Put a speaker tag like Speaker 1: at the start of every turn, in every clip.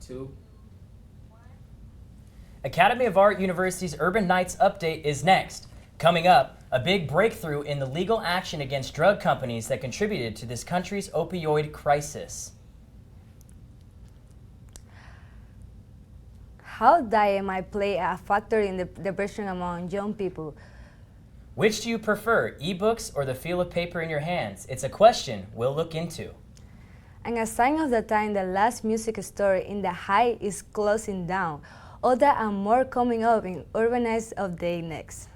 Speaker 1: 2.
Speaker 2: Academy of Art University's Urban Nights update is next. Coming up, a big breakthrough in the legal action against drug companies that contributed to this country's opioid crisis.
Speaker 3: How diet might play a factor in the depression among young people.
Speaker 2: Which do you prefer, ebooks or the feel of paper in your hands? It's a question we'll look into.
Speaker 3: And a sign of the time, the last music store in the High is closing down. All that and more coming up in Urban Nights Update next.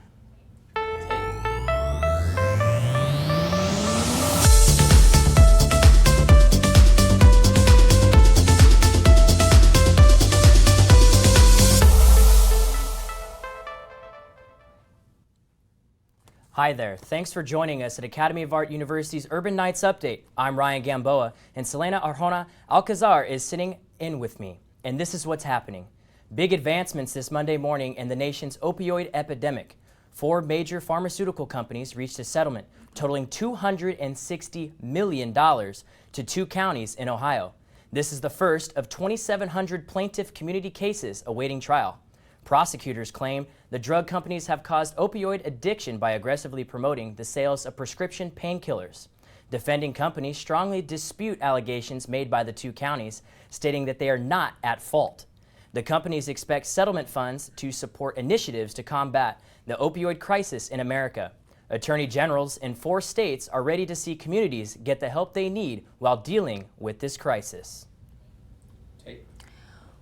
Speaker 2: Hi there, thanks for joining us at Academy of Art University's Urban Nights Update. I'm Ryan Gamboa, and Selena Arjona Alcazar is sitting in with me. And this is what's happening. Big advancements this Monday morning in the nation's opioid epidemic. 4 major pharmaceutical companies reached a settlement totaling $260 million to 2 counties in Ohio. This is the first of 2,700 plaintiff community cases awaiting trial. Prosecutors claim the drug companies have caused opioid addiction by aggressively promoting the sales of prescription painkillers. Defending companies strongly dispute allegations made by the 2 counties, stating that they are not at fault. The companies expect settlement funds to support initiatives to combat the opioid crisis in America. Attorney generals in 4 states are ready to see communities get the help they need while dealing with this crisis.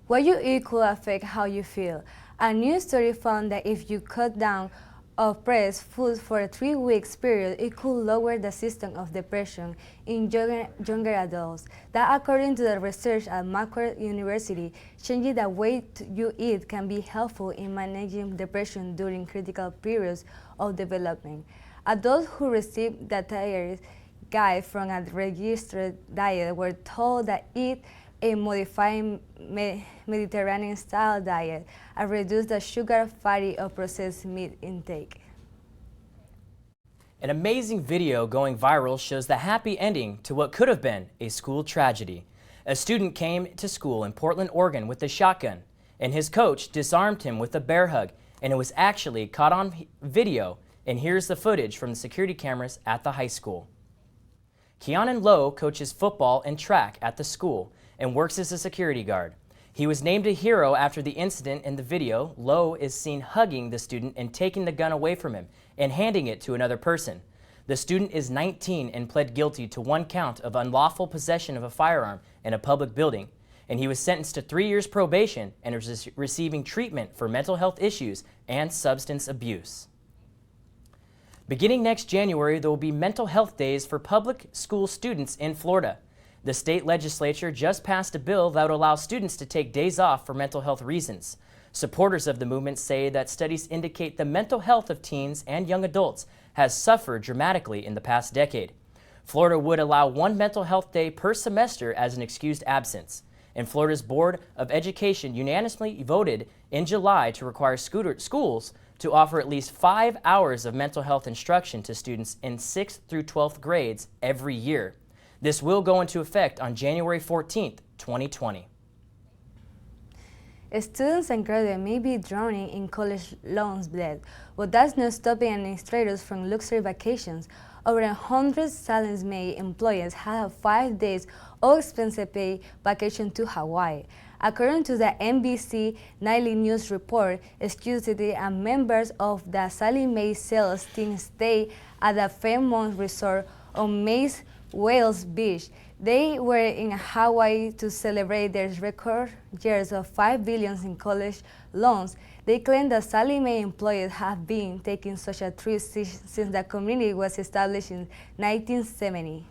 Speaker 3: What you eat could affect how you feel. A new study found that if you cut down on processed foods for a 3-week period, it could lower the symptoms of depression in younger adults. That, according to the research at Macquarie University, changing the way you eat can be helpful in managing depression during critical periods of development. Adults who received the dietary guide from a registered diet were told that eat a modified Mediterranean-style diet and reduce the sugar, fatty, or processed meat intake.
Speaker 2: An amazing video going viral shows the happy ending to what could have been a school tragedy. A student came to school in Portland, Oregon with a shotgun, and his coach disarmed him with a bear hug, and it was actually caught on video, and here's the footage from the security cameras at the high school. Keanan Lowe coaches football and track at the school and works as a security guard. He was named a hero after the incident. In the video, Lowe is seen hugging the student and taking the gun away from him and handing it to another person. The student is 19 and pled guilty to 1 count of unlawful possession of a firearm in a public building, and he was sentenced to 3 years probation and is receiving treatment for mental health issues and substance abuse. Beginning next January, there will be mental health days for public school students in Florida. The state legislature just passed a bill that would allow students to take days off for mental health reasons. Supporters of the movement say that studies indicate the mental health of teens and young adults has suffered dramatically in the past decade. Florida would allow 1 mental health day per semester as an excused absence. And Florida's Board of Education unanimously voted in July to require schools to offer at least 5 hours of mental health instruction to students in 6th through 12th grades every year. This will go into effect on January 14th, 2020.
Speaker 3: Students and graduates may be drowning in college loans debt, but that's not stopping administrators from luxury vacations. Over 100 Sallie employees have 5 days of expensive paid vacation to Hawaii. According to the NBC Nightly News report, students and members of the Sallie Mae sales team stay at the Fairmont Resort on Mays Whales Beach. They were in Hawaii to celebrate their record years of $5 billion in college loans. They claim that Sallie Mae employees have been taking such a trip since the community was established in 1970.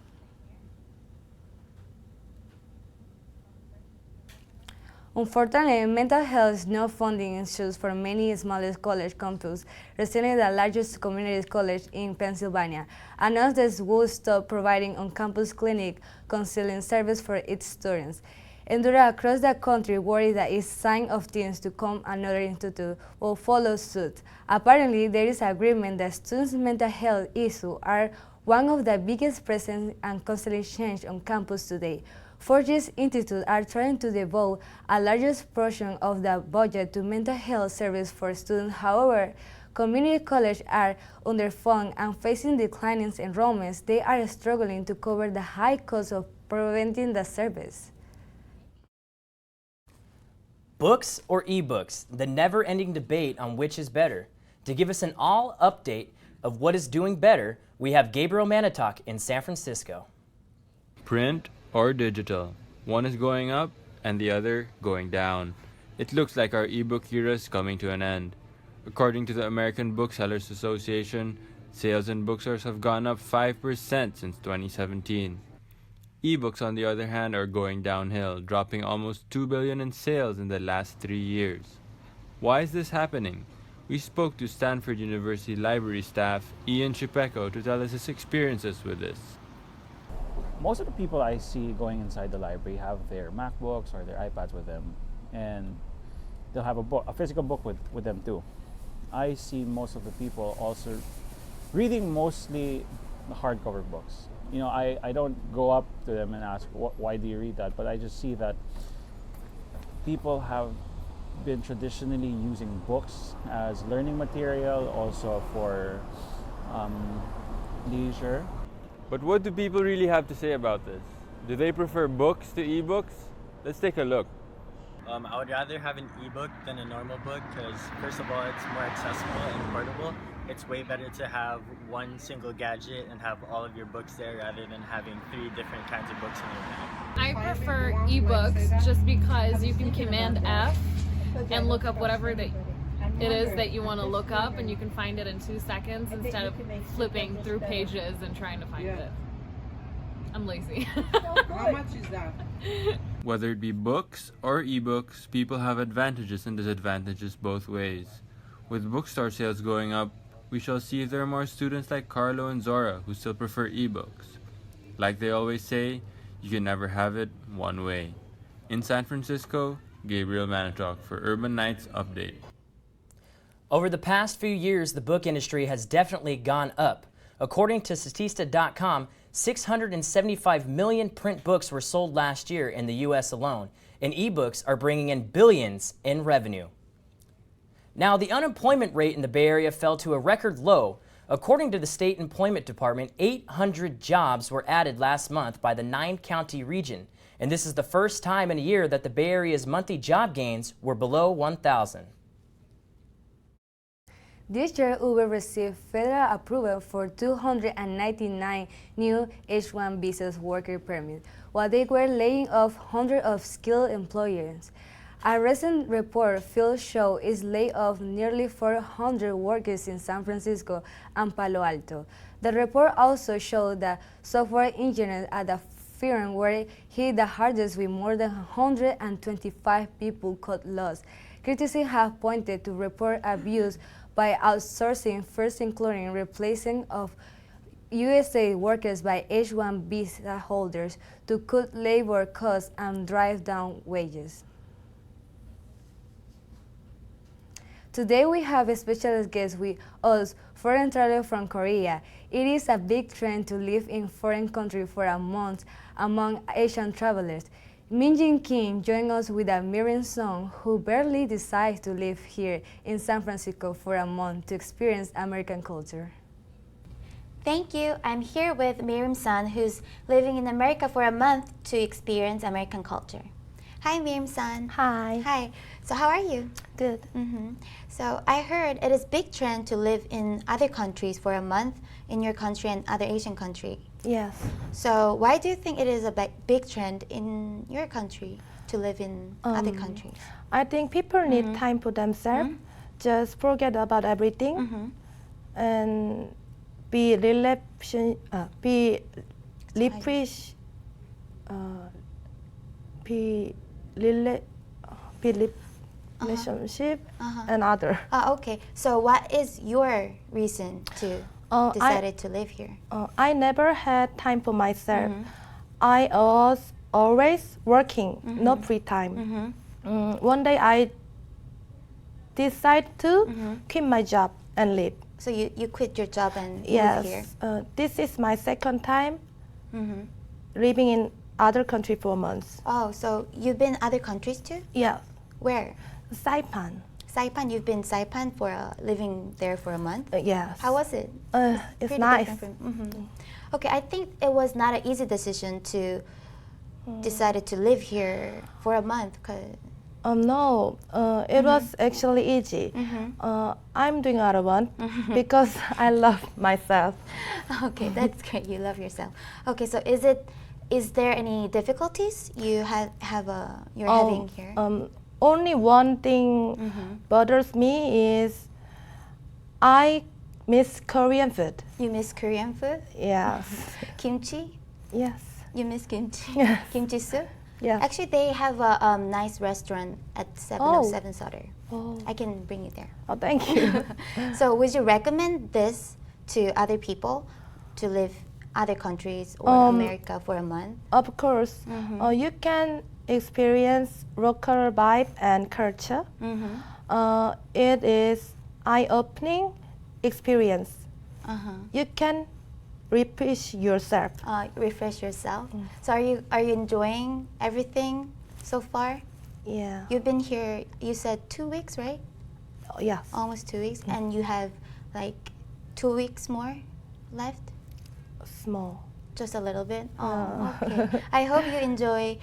Speaker 3: Unfortunately, mental health is no funding issues for many smaller college campuses. Recently, the largest community college in Pennsylvania announced that it would stop providing on-campus clinic counseling service for its students. Endura across the country worry that a sign of teens to come another institute will follow suit. Apparently, there is agreement that students' mental health issues are one of the biggest present and constantly change on campus today. Fortis institutes are trying to devote a largest portion of the budget to mental health service for students. However, community colleges are underfunded and facing declining enrollments. They are struggling to cover the high cost of providing the service.
Speaker 2: Books or ebooks, the never-ending debate on which is better. To give us an all update of what is doing better, we have Gabriel Manitok in San Francisco.
Speaker 1: Print or digital, one is going up and the other going down. It looks like our ebook era is coming to an end. According to the American Booksellers Association, sales in bookstores have gone up 5% since 2017. Ebooks, on the other hand, are going downhill, dropping almost $2 billion in sales in the last 3 years. Why is this happening? We spoke to Stanford University library staff Ian Chipeco to tell us his experiences with this.
Speaker 4: Most of the people I see going inside the library have their MacBooks or their iPads with them, and they'll have a physical book with them too. I see most of the people also reading mostly the hardcover books. You know, I don't go up to them and ask, why do you read that? But I just see that people have been traditionally using books as learning material, also for leisure.
Speaker 1: But what do people really have to say about this? Do they prefer books to ebooks? Let's take a look.
Speaker 5: I would rather have an ebook than a normal book because, first of all, it's more accessible and portable. It's way better to have one single gadget and have all of your books there rather than having 3 different kinds of books in your bag.
Speaker 6: I prefer ebooks just because you can Command F and look up whatever it is that you want to look up, and you can find it in 2 seconds instead of flipping through pages and trying to find it. I'm lazy.
Speaker 7: How much is that?
Speaker 1: Whether it be books or ebooks, people have advantages and disadvantages both ways. With bookstore sales going up, we shall see if there are more students like Carlo and Zora who still prefer ebooks. Like they always say, you can never have it one way. In San Francisco, Gabriel Manitok for Urban Nights Update.
Speaker 2: Over the past few years, the book industry has definitely gone up. According to Statista.com, 675 million print books were sold last year in the U.S. alone, and ebooks are bringing in billions in revenue. Now, the unemployment rate in the Bay Area fell to a record low. According to the State Employment Department, 800 jobs were added last month by the 9-county region, and this is the first time in a year that the Bay Area's monthly job gains were below 1,000.
Speaker 3: This year, Uber received federal approval for 299 new H-1 visas worker permits, while they were laying off hundreds of skilled employees. A recent report field show is laid off nearly 400 workers in San Francisco and Palo Alto. The report also showed that software engineers at the firm were hit the hardest, with more than 125 people cut loss. Critics have pointed to report abuse by outsourcing, first including replacing of USA workers by H-1 visa holders to cut labor costs and drive down wages. Today we have a special guest with us, foreign traveler from Korea. It is a big trend to live in foreign country for a month among Asian travelers. Minjin Kim joined us with a Miriam Song, who barely decided to live here in San Francisco for a month to experience American culture.
Speaker 8: Thank you. I'm here with Miriam San, who's living in America for a month to experience American culture. Hi, Miriam San.
Speaker 9: Hi.
Speaker 8: Hi. So how are you?
Speaker 9: Good.
Speaker 8: So I heard it is big trend to live in other countries for a month, in your country and other Asian country.
Speaker 9: Yes.
Speaker 8: So why do you think it is a big trend in your country to live in other countries?
Speaker 9: I think people need time for themselves. Just forget about everything and be relationship and other.
Speaker 8: Okay. So what is your reason to decided to live here?
Speaker 9: I never had time for myself. I was always working, no free time. One day I decided to quit my job and live.
Speaker 8: So you quit your job and live here?
Speaker 9: Yes. This is my second time living in other country for a month.
Speaker 8: Oh, so you've been other countries too?
Speaker 9: Yeah,
Speaker 8: Where?
Speaker 9: Saipan.
Speaker 8: Saipan. You've been Saipan for living there for a month.
Speaker 9: Yes.
Speaker 8: How was it?
Speaker 9: It's
Speaker 8: Pretty
Speaker 9: nice.
Speaker 8: different from- Okay, I think it was not an easy decision to decided to live here for a month.
Speaker 9: No, it was actually easy. I'm doing what I want because I love myself.
Speaker 8: Okay, that's great. You love yourself. Okay, so is there any difficulties you you're having here?
Speaker 9: Only one thing bothers me is I miss Korean food.
Speaker 8: You miss Korean food?
Speaker 9: Yes.
Speaker 8: Kimchi?
Speaker 9: Yes.
Speaker 8: You miss kimchi?
Speaker 9: Yes.
Speaker 8: Kimchi soup?
Speaker 9: Yes.
Speaker 8: Actually, they have a nice restaurant at 707 Sutter.
Speaker 9: Oh.
Speaker 8: I can bring you there.
Speaker 9: Oh, thank you.
Speaker 8: So would you recommend this to other people to live other countries or America for a month?
Speaker 9: Of course, you can experience local vibe and culture. It is eye-opening experience. You can refresh yourself.
Speaker 8: Refresh yourself. So are you enjoying everything so far?
Speaker 9: Yeah.
Speaker 8: You've been here, you said 2 weeks, right?
Speaker 9: Oh, yes.
Speaker 8: Almost 2 weeks, and you have like 2 weeks more left?
Speaker 9: Small.
Speaker 8: Just a little bit? Oh, okay. I hope you enjoy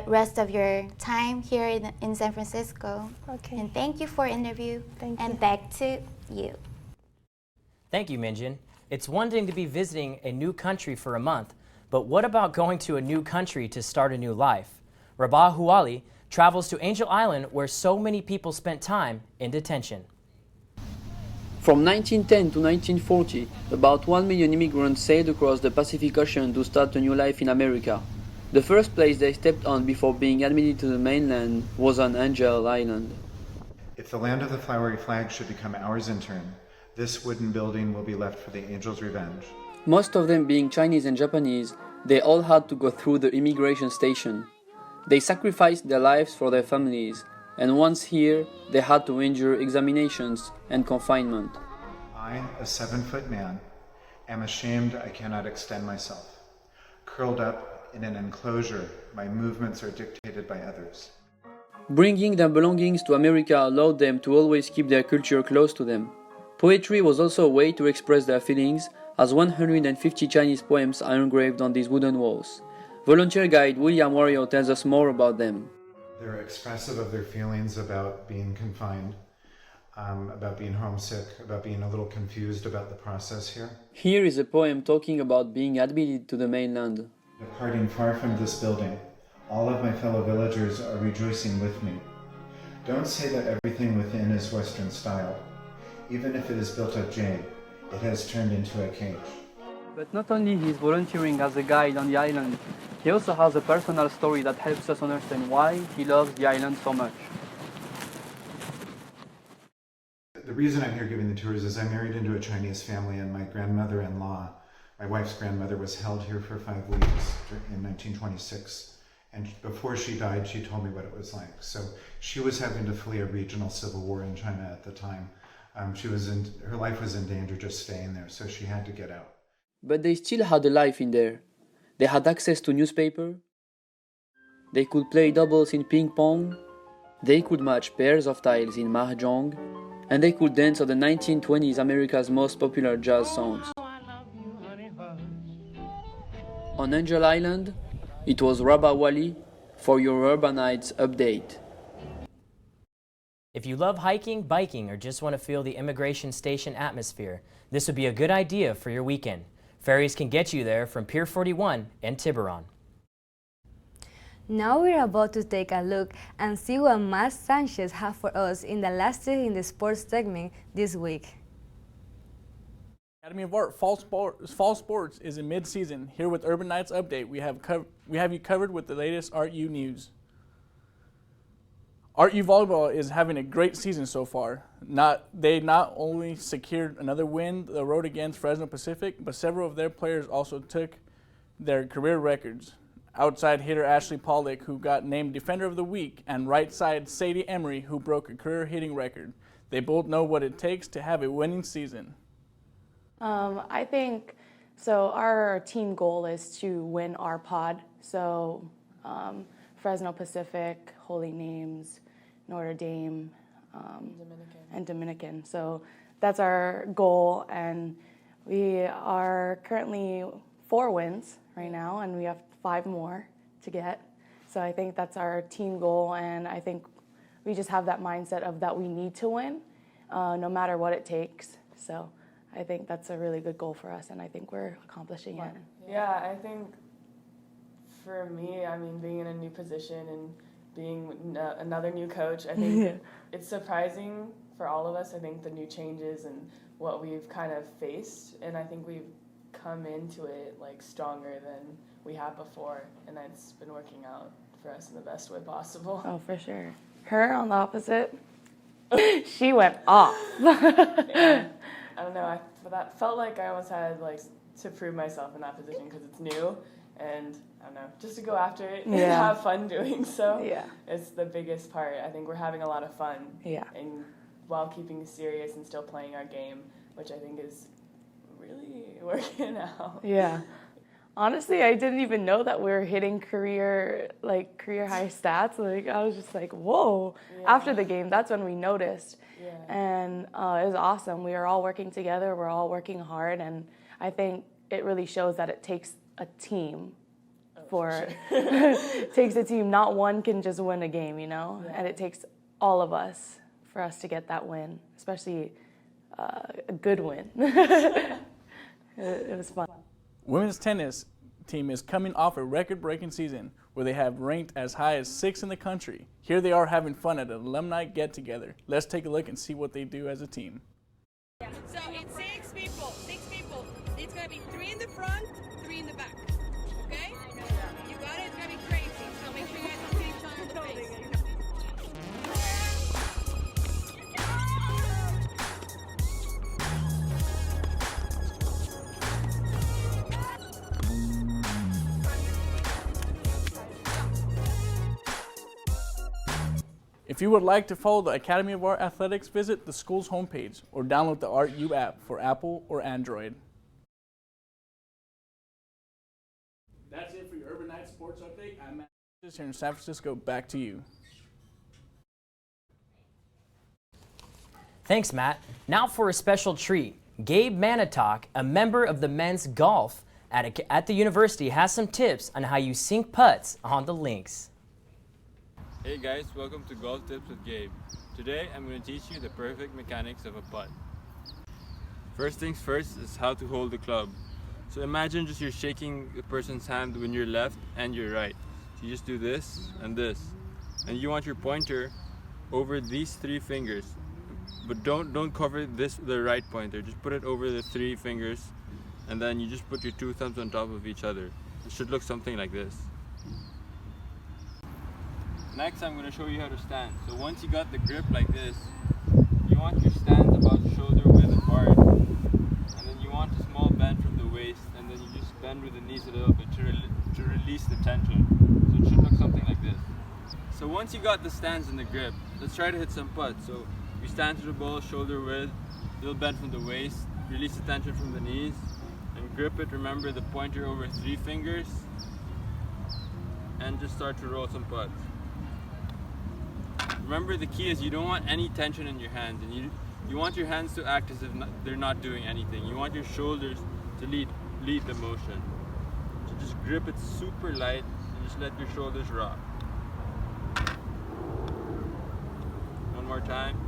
Speaker 8: rest of your time here in San Francisco.
Speaker 9: Okay.
Speaker 8: And thank you for interview.
Speaker 9: Thank
Speaker 8: and
Speaker 9: you.
Speaker 8: back to you.
Speaker 2: Thank you, Minjin. It's one thing to be visiting a new country for a month, but what about going to a new country to start a new life? Rabah Huali travels to Angel Island, where so many people spent time in detention.
Speaker 10: From 1910 to 1940, about 1 million immigrants sailed across the Pacific Ocean to start a new life in America. The first place they stepped on before being admitted to the mainland was on Angel Island.
Speaker 11: If the land of the flowery flag should become ours in turn, this wooden building will be left for the Angel's Revenge.
Speaker 10: Most of them being Chinese and Japanese, they all had to go through the immigration station. They sacrificed their lives for their families, and once here, they had to endure examinations and confinement.
Speaker 11: I, a 7-foot man, am ashamed I cannot extend myself. Curled up in an enclosure, my movements are dictated by others.
Speaker 10: Bringing their belongings to America allowed them to always keep their culture close to them. Poetry was also a way to express their feelings, as 150 Chinese poems are engraved on these wooden walls. Volunteer guide William Wario tells us more about them.
Speaker 11: They're expressive of their feelings about being confined, about being homesick, about being a little confused about the process here.
Speaker 10: Here is a poem talking about being admitted to the mainland.
Speaker 11: Departing far from this building, all of my fellow villagers are rejoicing with me. Don't say that everything within is Western style. Even if it is built of jade, it has turned into a cage.
Speaker 10: But not only he is volunteering as a guide on the island, he also has a personal story that helps us understand why he loves the island so much.
Speaker 11: The reason I'm here giving the tours is I married into a Chinese family, and my grandmother-in-law, my wife's grandmother, was held here for 5 weeks in 1926. And before she died, she told me what it was like. So she was having to flee a regional civil war in China at the time. Her life was in danger just staying there, so she had to get out.
Speaker 10: But they still had a life in there. They had access to newspaper, they could play doubles in ping pong, they could match pairs of tiles in mahjong, and they could dance on the 1920s America's most popular jazz songs. On Angel Island, it was Rabah Wali for your Urban Nights update.
Speaker 2: If you love hiking, biking, or just want to feel the immigration station atmosphere, this would be a good idea for your weekend. Ferries can get you there from Pier 41 and Tiburon.
Speaker 3: Now we're about to take a look and see what Mas Sanchez has for us in the last in the sports segment this week.
Speaker 12: Academy of Art Fall Sports is in mid-season. Here with Urban Nights Update, we have you covered with the latest ArtU news. ArtU Volleyball is having a great season so far. They not only secured another win the road against Fresno Pacific, but several of their players also took their career records. Outside hitter Ashley Pollock, who got named Defender of the Week, and right side Sadie Emery, who broke a career hitting record. They both know what it takes to have a winning season.
Speaker 9: I think
Speaker 13: So our team goal is to win our pod. So Fresno Pacific, Holy Names, Notre Dame, and Dominican. So that's our goal, and we are currently 4 wins right now, and we have 5 more to get. So I think that's our team goal, and I think we just have that mindset of that we need to win, no matter what it takes. So I think that's a really good goal for us, and I think we're accomplishing it.
Speaker 14: Yeah, I think for me, I mean, being in a new position and being another new coach, I think it's surprising for all of us. I think the new changes and what we've kind of faced, and I think we've come into it like stronger than we have before, and it's been working out for us in the best way possible.
Speaker 13: Oh, for sure. Her on the opposite, she went off.
Speaker 14: Yeah. I don't know. That felt like I almost had like to prove myself in that position because it's new, and I don't know, just to go after it and have fun doing so.
Speaker 13: Yeah.
Speaker 14: It's the biggest part. I think we're having a lot of fun.
Speaker 13: Yeah.
Speaker 14: And while keeping serious and still playing our game, which I think is really working out.
Speaker 13: Yeah. Honestly, I didn't even know that we were hitting career high stats. Like I was just like, whoa. Yeah. After the game, that's when we noticed.
Speaker 14: Yeah.
Speaker 13: And it was awesome. We are all working together. We're all working hard, and I think it really shows that it takes a team. It takes a team. Not one can just win a game, you know. Yeah. And it takes all of us for us to get that win, especially a good win. It was fun.
Speaker 12: Women's tennis team is coming off a record-breaking season where they have ranked as high as 6 in the country. Here they are having fun at an alumni get-together. Let's take a look and see what they do as a team.
Speaker 15: So it's 6 people. It's going to be 3 in the front, 3 in the back. Okay? You got it? It's going to be crazy. So make sure you guys don't hit each other in the face.
Speaker 12: If you would like to follow the Academy of Art Athletics, visit the school's homepage or download the Art U app for Apple or Android. That's it for your Urban Night Sports Update. I'm Matt here in San Francisco. Back to you.
Speaker 2: Thanks, Matt. Now for a special treat. Gabe Manitok, a member of the men's golf at the university, has some tips on how you sink putts on the links.
Speaker 1: Hey guys, welcome to Golf Tips with Gabe. Today I'm going to teach you the perfect mechanics of a putt. First things first is how to hold the club. So imagine just you're shaking the person's hand when you're left and you're right. So you just do this, and you want your pointer over these 3 fingers. But don't cover the right pointer. Just put it over the 3 fingers, and then you just put your 2 thumbs on top of each other. It should look something like this. Next, I'm going to show you how to stand. So once you got the grip like this, you want your stance about shoulder width apart, and then you want a small bend from the waist, and then you just bend with the knees a little bit to release the tension. So it should look something like this. So once you got the stance and the grip, let's try to hit some putts. So you stand to the ball, shoulder width, little bend from the waist, release the tension from the knees, and grip it. Remember the pointer over 3 fingers, and just start to roll some putts. Remember, the key is you don't want any tension in your hands, and you want your hands to act as if they're not doing anything. You want your shoulders to lead the motion. So just grip it super light and just let your shoulders rock. One more time.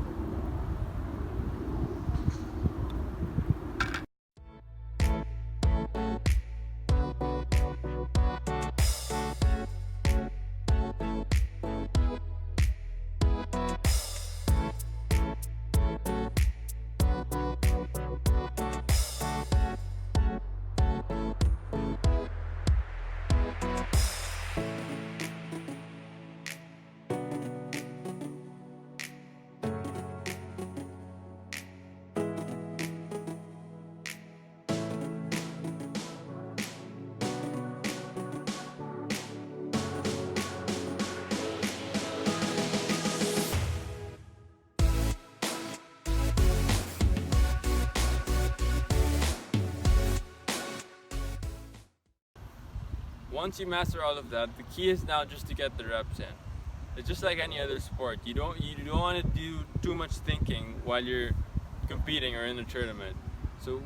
Speaker 1: Once you master all of that, the key is now just to get the reps in. It's just like any other sport. You don't want to do too much thinking while you're competing or in a tournament. So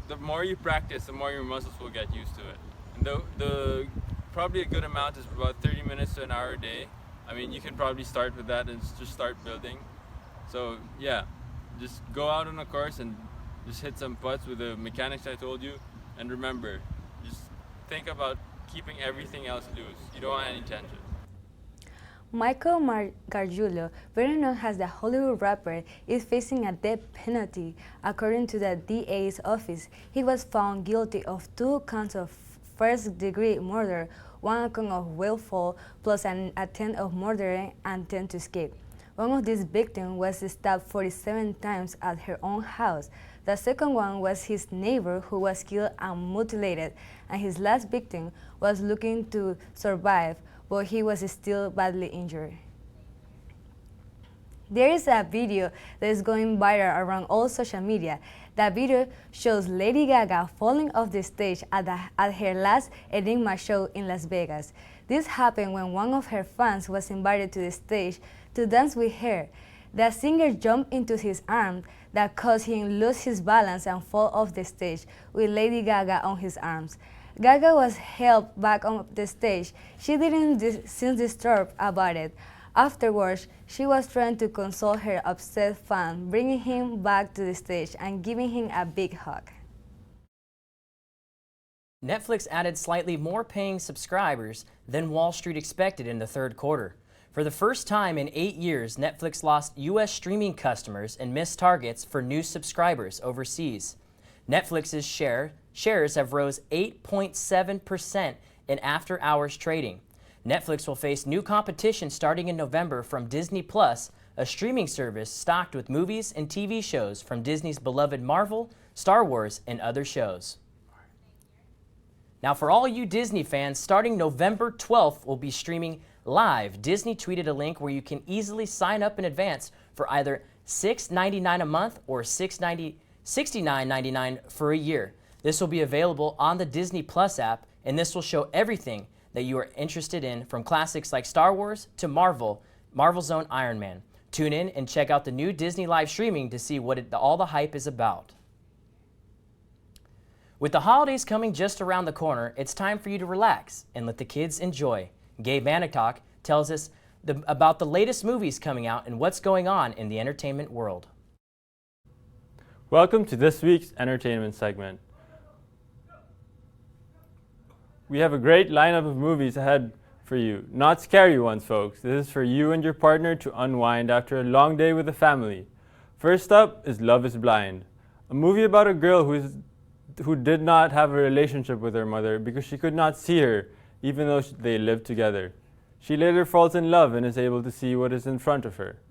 Speaker 1: the more you practice, the more your muscles will get used to it. And the probably a good amount is about 30 minutes to an hour a day. I mean, you can probably start with that and just start building. So yeah, just go out on a course and just hit some putts with the mechanics I told you. And remember, just think about keeping everything else loose. You don't want any tension.
Speaker 3: Michael Gargiulo, better known as the Hollywood rapper, is facing a death penalty. According to the DA's office, he was found guilty of 2 counts of first-degree murder, 1 count of willful, plus an attempt of murder and attempt to escape. One of these victims was stabbed 47 times at her own house. The second one was his neighbor, who was killed and mutilated, and his last victim was looking to survive, but he was still badly injured. There is a video that is going viral around all social media. The video shows Lady Gaga falling off the stage at her last Enigma show in Las Vegas. This happened when one of her fans was invited to the stage to dance with her. The singer jumped into his arms that caused him to lose his balance and fall off the stage with Lady Gaga on his arms. Gaga was helped back on the stage. She didn't seem disturbed about it. Afterwards, she was trying to console her upset fan, bringing him back to the stage and giving him a big hug.
Speaker 2: Netflix added slightly more paying subscribers than Wall Street expected in the third quarter. For the first time in 8 years, Netflix lost U.S. streaming customers and missed targets for new subscribers overseas. Netflix's shares have rose 8.7% in after-hours trading. Netflix will face new competition starting in November from Disney Plus, a streaming service stocked with movies and TV shows from Disney's beloved Marvel, Star Wars, and other shows. Now, for all you Disney fans, starting November 12th, we'll be streaming live. Disney tweeted a link where you can easily sign up in advance for either $6.99 a month or $69.99 for a year. This will be available on the Disney Plus app, and this will show everything that you are interested in, from classics like Star Wars to Marvel's own Iron Man. Tune in and check out the new Disney live streaming to see what all the hype is about. With the holidays coming just around the corner, it's time for you to relax and let the kids enjoy. Gabe Manicock tells us about the latest movies coming out and what's going on in the entertainment world.
Speaker 1: Welcome to this week's entertainment segment. We have a great lineup of movies ahead for you. Not scary ones, folks. This is for you and your partner to unwind after a long day with the family. First up is Love is Blind, a movie about a girl who did not have a relationship with her mother because she could not see her, even though they lived together. She later falls in love and is able to see what is in front of her.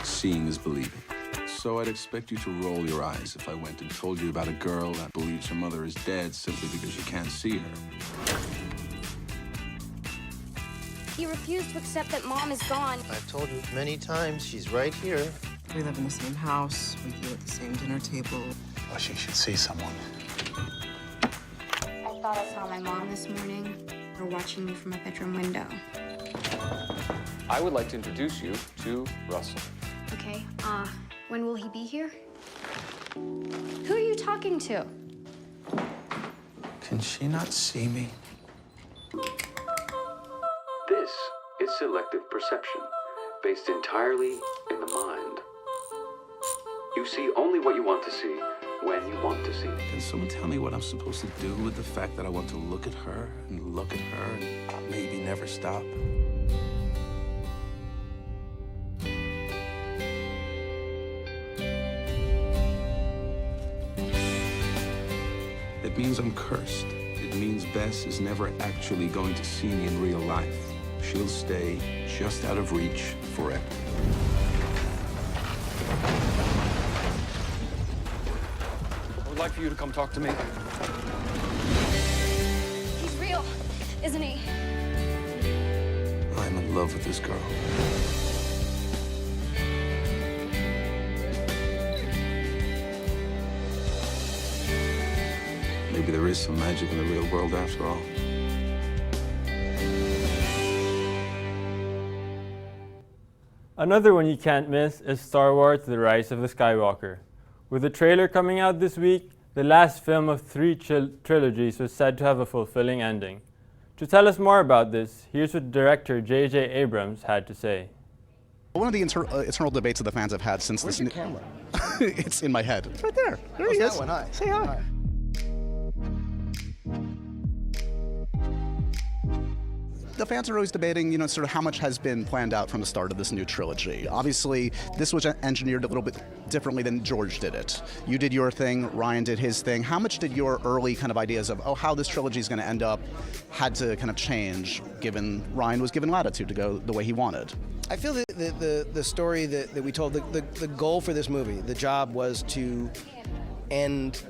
Speaker 16: Seeing is believing. So I'd expect you to roll your eyes if I went and told you about a girl that believes her mother is dead simply because you can't see her.
Speaker 17: He refused to accept that Mom is gone.
Speaker 18: I've told you many times, she's right here.
Speaker 7: We live in the same house. We eat at the same dinner table.
Speaker 11: Well, she should see someone.
Speaker 17: I thought I saw my mom this morning. Her watching me from a bedroom window.
Speaker 19: I would like to introduce you to Russell.
Speaker 17: Okay, when will he be here? Who are you talking to?
Speaker 16: Can she not see me?
Speaker 19: This is selective perception, based entirely in the mind. You see only what you want to see when you want to see.
Speaker 16: Can someone tell me what I'm supposed to do with the fact that I want to look at her and look at her and maybe never stop? It means I'm cursed. It means Bess is never actually going to see me in real life. She'll stay just out of reach forever.
Speaker 19: I would like for you to come talk to me.
Speaker 17: He's real, isn't he?
Speaker 16: I'm in love with this girl. Maybe there is some magic in the real world after all.
Speaker 1: Another one you can't miss is Star Wars: The Rise of the Skywalker. With the trailer coming out this week, the last film of three trilogies was said to have a fulfilling ending. To tell us more about this, here's what director J.J. Abrams had to say.
Speaker 20: One of the eternal debates that the fans have had since
Speaker 21: Where's
Speaker 20: this.
Speaker 21: your camera?
Speaker 20: It's in my head. It's right there. There he
Speaker 21: That
Speaker 20: is.
Speaker 21: one, hi.
Speaker 20: Say hi.
Speaker 21: Hi.
Speaker 20: The fans are always debating, sort of how much has been planned out from the start of this new trilogy. Obviously, this was engineered a little bit differently than George did it. You did your thing, Ryan did his thing. How much did your early kind of ideas of, how this trilogy is going to end up had to kind of change, given Ryan was given latitude to go the way he wanted?
Speaker 21: I feel that the story that we told, the goal for this movie, the job was to end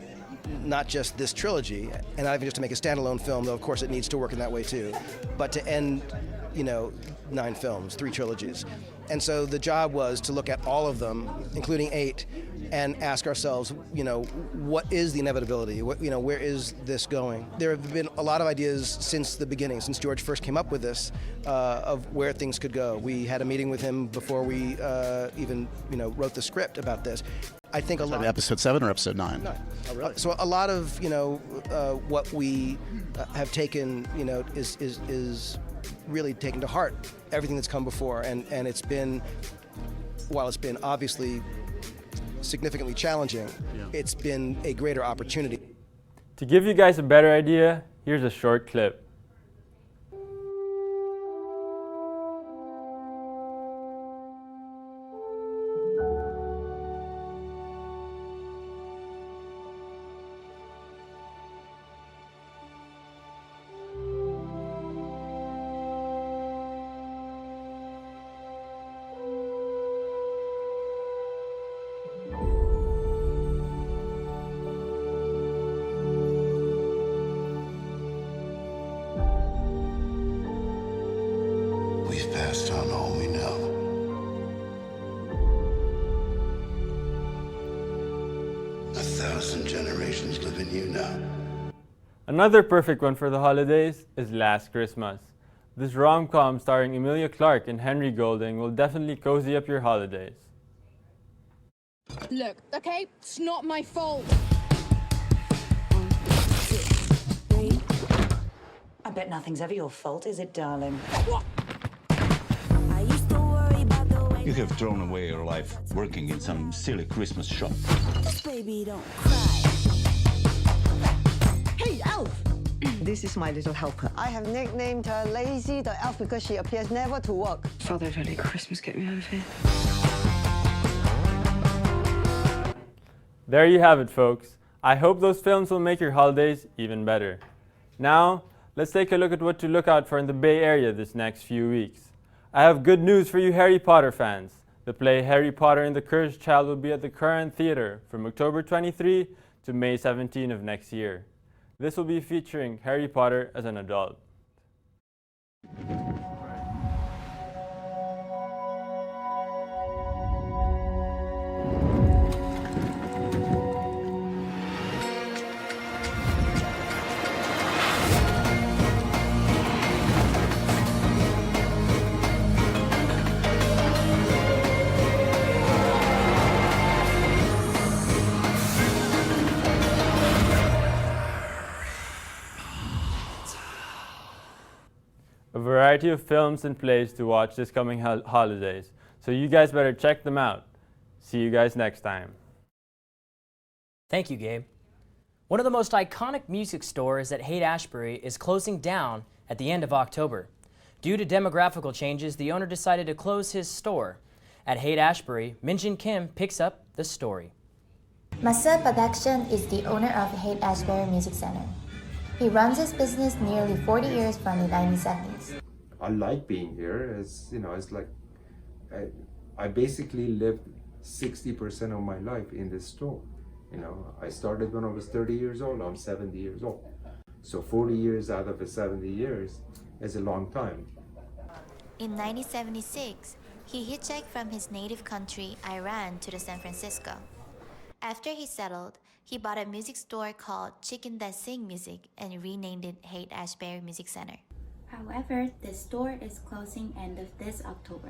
Speaker 21: not just this trilogy, and not even just to make a standalone film, though of course it needs to work in that way too, but to end, 9 films, 3 trilogies. And so the job was to look at all of them, including 8, and ask ourselves, what is the inevitability? Where is this going? There have been a lot of ideas since the beginning, since George first came up with this, of where things could go. We had a meeting with him before we even, wrote the script about this. I think a lot.
Speaker 20: Episode 7 or episode 9?
Speaker 21: 9. Oh, really? So a lot of what we have taken is really taken to heart everything that's come before, and it's been, while it's been obviously significantly challenging, it's been a greater opportunity.
Speaker 1: To give you guys a better idea, here's a short clip.
Speaker 22: We've passed on all we know. A 1,000 generations live in you now.
Speaker 1: Another perfect one for the holidays is Last Christmas. This rom-com starring Emilia Clarke and Henry Golding will definitely cozy up your holidays.
Speaker 15: Look, okay, it's not my fault.
Speaker 23: I bet nothing's ever your fault, is it, darling?
Speaker 15: What?
Speaker 24: You have thrown away your life working in some silly Christmas shop.
Speaker 23: Baby, don't cry.
Speaker 25: Hey, Elf!
Speaker 23: This is my little helper.
Speaker 25: I have nicknamed her Lazy the Elf because she appears never to work.
Speaker 23: Father, only Christmas get me out of here.
Speaker 1: There you have it, folks. I hope those films will make your holidays even better. Now, let's take a look at what to look out for in the Bay Area this next few weeks. I have good news for you Harry Potter fans. The play Harry Potter and the Cursed Child will be at the Current Theatre from October 23 to May 17 of next year. This will be featuring Harry Potter as an adult. A variety of films and plays to watch this coming holidays, so you guys better check them out. See you guys next time.
Speaker 2: Thank you, Gabe. One of the most iconic music stores at Haight-Ashbury is closing down at the end of October. Due to demographical changes, the owner decided to close his store. At Haight-Ashbury, Minjin Kim picks up the story.
Speaker 8: Masa Production is the owner of Haight-Ashbury Music Center. He runs his business nearly 40 years from the 1970s.
Speaker 26: I like being here. It's like I basically lived 60% of my life in this store. I started when I was 30 years old. I'm 70 years old. So 40 years out of the 70 years is a long time.
Speaker 8: In 1976, he hitchhiked from his native country, Iran, to San Francisco. After he settled, He bought a music store called Chicken That Sing Music and renamed it Haight-Ashbury Music Center. However, the store is closing end of this October.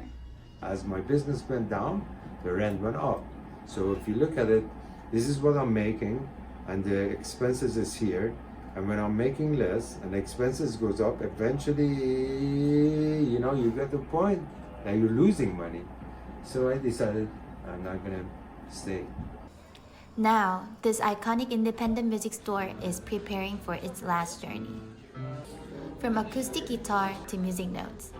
Speaker 26: As my business went down, the rent went up. So if you look at it, this is what I'm making, and the expenses is here. And when I'm making less and expenses goes up, eventually, you know, you get to the point that you're losing money. So I decided I'm not gonna stay.
Speaker 8: Now, this iconic independent music store is preparing for its last journey. From acoustic guitar to music notes,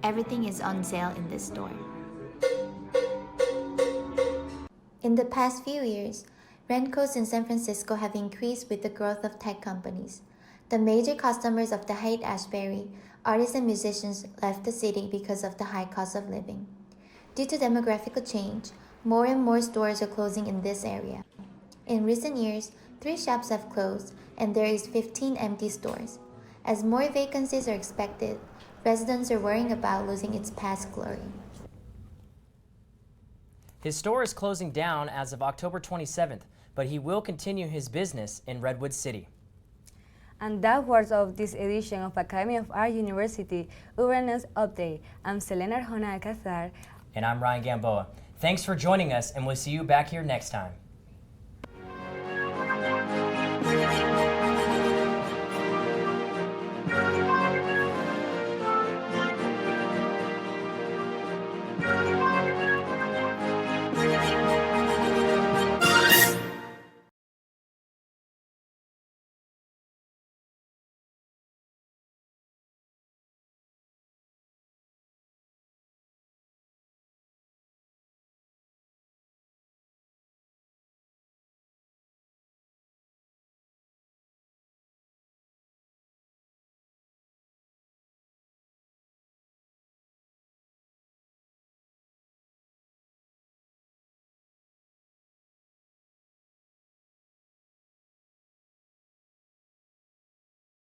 Speaker 8: everything is on sale in this store. In the past few years, rent costs in San Francisco have increased with the growth of tech companies. The major customers of the Haight-Ashbury, artists and musicians, left the city because of the high cost of living. Due to demographic change, more and more stores are closing in this area. In recent years, 3 shops have closed and there is 15 empty stores. As more vacancies are expected, residents are worrying about losing its past glory.
Speaker 2: His store is closing down as of October 27th, but he will continue his business in Redwood City.
Speaker 3: And that was of this edition of Academy of Art University Urban News Update. I'm Selena Arjona Alcazar.
Speaker 2: And I'm Ryan Gamboa. Thanks for joining us, and we'll see you back here next time.